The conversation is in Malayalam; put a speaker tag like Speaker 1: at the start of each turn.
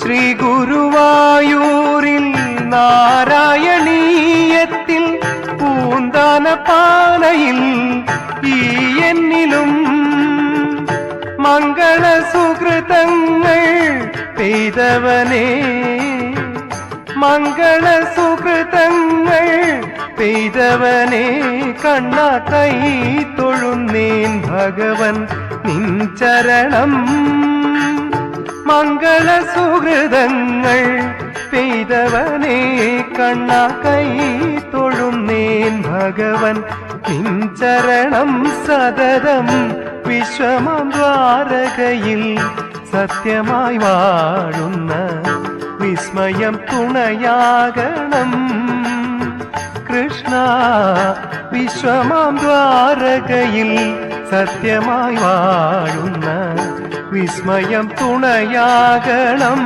Speaker 1: ശ്രീ ഗുരുവായൂരിൽ നാരായണീയത്തിൽ പൂന്താന പാനയിൽ ഈ എന്നിലും മംഗള സുകൃതങ്ങൾ പെയ്തവനേ, മംഗള സുകൃതങ്ങൾ പെയ്തവനേ, കണ്ണ കൈ തൊഴുന്നേൻ ഭഗവൻ നിൻ ചരണം. മംഗള സുഹൃതങ്ങൾ പെയ്തവനേ, കണ്ണ കൈ തൊഴുന്നേൻ ഭഗവൻ നിൻ ചരണം. സതതം വിശ്വമാം ദ്വാരകയിൽ സത്യമായി വാഴുന്ന വിസ്മയം തുണയാകണം കൃഷ്ണ. വിശ്വമാം ദ്വാരകയിൽ സത്യമായി വാഴുന്ന വിസ്മയം തുണയാകണം.